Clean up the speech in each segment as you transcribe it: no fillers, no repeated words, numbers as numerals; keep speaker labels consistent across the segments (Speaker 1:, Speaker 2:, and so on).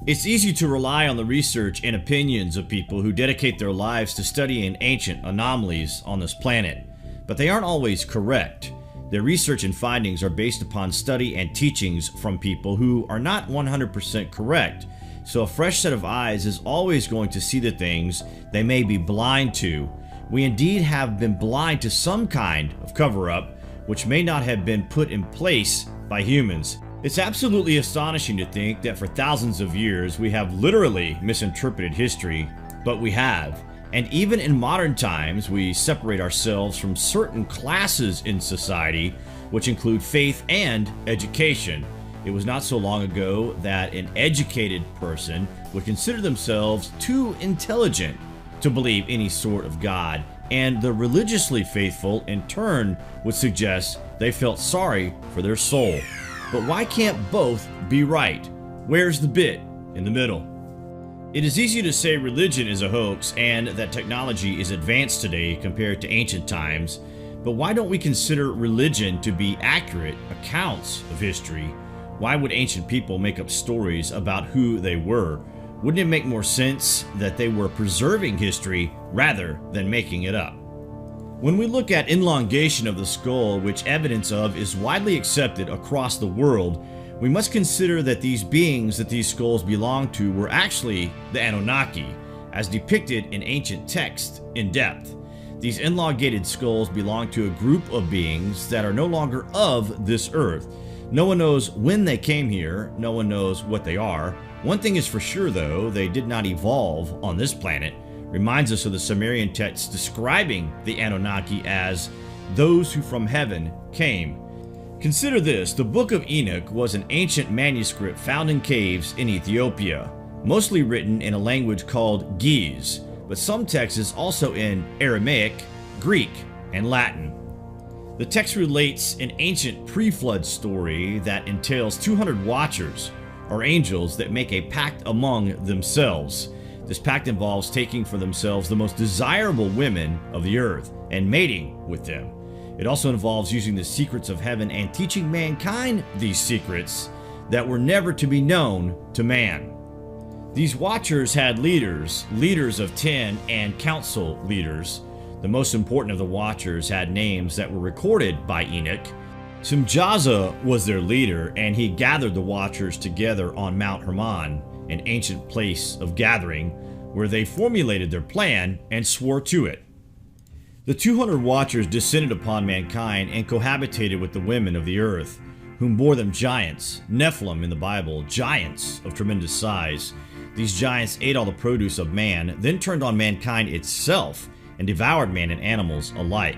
Speaker 1: It's easy to rely on the research and opinions of people who dedicate their lives to studying ancient anomalies on this planet, but they aren't always correct. Their research and findings are based upon study and teachings from people who are not 100% correct, so a fresh set of eyes is always going to see the things they may be blind to. We indeed have been blind to some kind of cover-up, which may not have been put in place by humans. It's absolutely astonishing to think that for thousands of years we have literally misinterpreted history, but we have. And even in modern times, we separate ourselves from certain classes in society, which include faith and education. It was not so long ago that an educated person would consider themselves too intelligent to believe any sort of God, and the religiously faithful in turn would suggest they felt sorry for their soul. But why can't both be right? Where's the bit in the middle? It is easy to say religion is a hoax and that technology is advanced today compared to ancient times, but why don't we consider religion to be accurate accounts of history? Why would ancient people make up stories about who they were? Wouldn't it make more sense that they were preserving history rather than making it up? When we look at elongation of the skull, which evidence of is widely accepted across the world, we must consider that these beings that these skulls belong to were actually the Anunnaki, as depicted in ancient texts in depth. These elongated skulls belong to a group of beings that are no longer of this earth. No one knows when they came here, no one knows what they are. One thing is for sure though, they did not evolve on this planet. Reminds us of the Sumerian text describing the Anunnaki as those who from heaven came. Consider this, the Book of Enoch was an ancient manuscript found in caves in Ethiopia, mostly written in a language called Ge'ez, but some text is also in Aramaic, Greek, and Latin. The text relates an ancient pre-flood story that entails 200 watchers, or angels, that make a pact among themselves. This pact involves taking for themselves the most desirable women of the earth and mating with them. It also involves using the secrets of heaven and teaching mankind these secrets that were never to be known to man. These watchers had leaders of 10, and council leaders. The most important of the watchers had names that were recorded by Enoch. Simjaza was their leader, and he gathered the watchers together on Mount Hermon, an ancient place of gathering, where they formulated their plan and swore to it. The 200 watchers descended upon mankind and cohabitated with the women of the earth, whom bore them giants, Nephilim in the Bible, giants of tremendous size. These giants ate all the produce of man, then turned on mankind itself and devoured man and animals alike.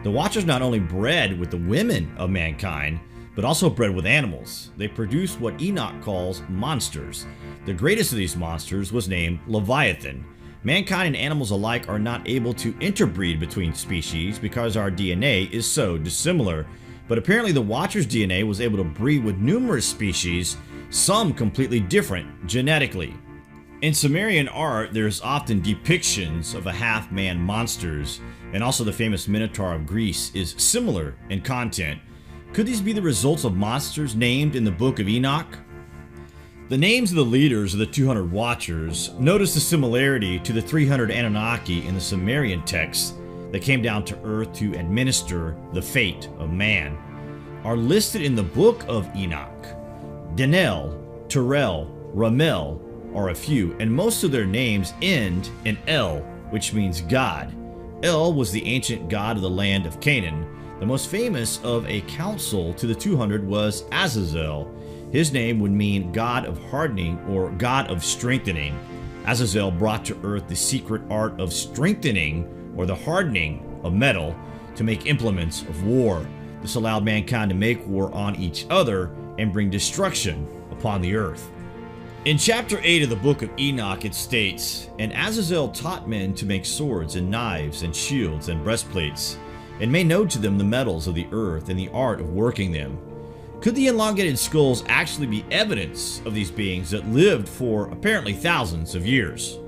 Speaker 1: The watchers not only bred with the women of mankind, but also bred with animals. They produced what Enoch calls monsters. The greatest of these monsters was named Leviathan. Mankind and animals alike are not able to interbreed between species because our DNA is so dissimilar. But apparently the Watcher's DNA was able to breed with numerous species, some completely different genetically. In Sumerian art, there's often depictions of a half-man monsters, and also the famous Minotaur of Greece is similar in content. Could these be the results of monsters named in the Book of Enoch? The names of the leaders of the 200 Watchers, notice the similarity to the 300 Anunnaki in the Sumerian text that came down to earth to administer the fate of man, are listed in the Book of Enoch. Denel, Terrell, Ramel are a few, and most of their names end in El, which means God. El was the ancient god of the land of Canaan. The most famous of a council to the 200 was Azazel. His name would mean God of hardening or God of strengthening. Azazel brought to earth the secret art of strengthening or the hardening of metal to make implements of war. This allowed mankind to make war on each other and bring destruction upon the earth. In chapter 8 of the Book of Enoch it states, "And Azazel taught men to make swords and knives and shields and breastplates, and made known to them the metals of the earth and the art of working them." Could the elongated skulls actually be evidence of these beings that lived for apparently thousands of years?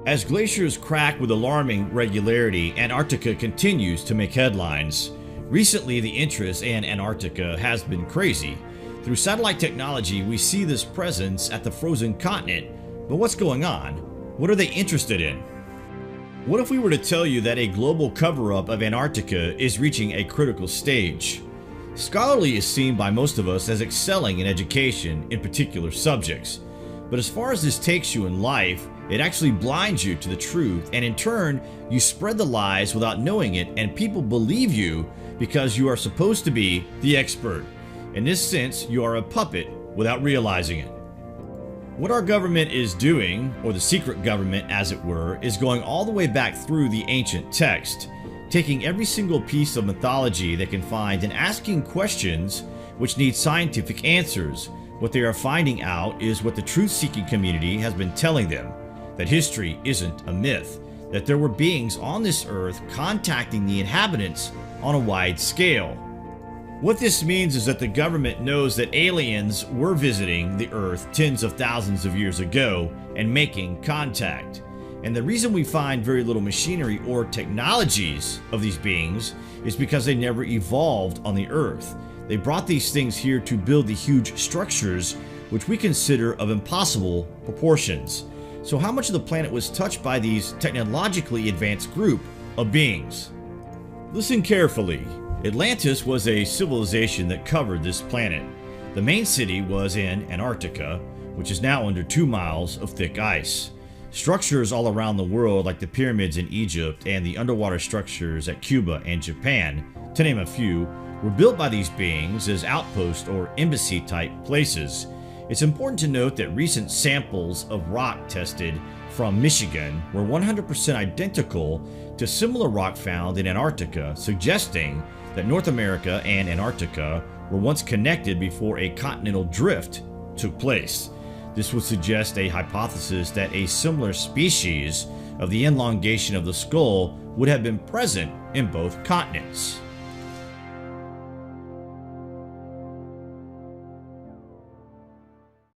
Speaker 1: As glaciers crack with alarming regularity, Antarctica continues to make headlines. Recently, the interest in Antarctica has been crazy. Through satellite technology, we see this presence at the frozen continent. But what's going on? What are they interested in? What if we were to tell you that a global cover-up of Antarctica is reaching a critical stage? Scholarly is seen by most of us as excelling in education in particular subjects. But as far as this takes you in life, it actually blinds you to the truth, and in turn, you spread the lies without knowing it, and people believe you because you are supposed to be the expert. In this sense, you are a puppet without realizing it. What our government is doing, or the secret government as it were, is going all the way back through the ancient text, taking every single piece of mythology they can find and asking questions which need scientific answers. What they are finding out is what the truth-seeking community has been telling them, that history isn't a myth, that there were beings on this earth contacting the inhabitants on a wide scale. What this means is that the government knows that aliens were visiting the Earth tens of thousands of years ago and making contact. And the reason we find very little machinery or technologies of these beings is because they never evolved on the Earth. They brought these things here to build the huge structures which we consider of impossible proportions. So how much of the planet was touched by these technologically advanced group of beings? Listen carefully. Atlantis was a civilization that covered this planet. The main city was in Antarctica, which is now under 2 miles of thick ice. Structures all around the world, like the pyramids in Egypt and the underwater structures at Cuba and Japan, to name a few, were built by these beings as outpost or embassy type places. It's important to note that recent samples of rock tested from Michigan were 100% identical to similar rock found in Antarctica, suggesting that North America and Antarctica were once connected before a continental drift took place. This would suggest a hypothesis that a similar species of the elongation of the skull would have been present in both continents.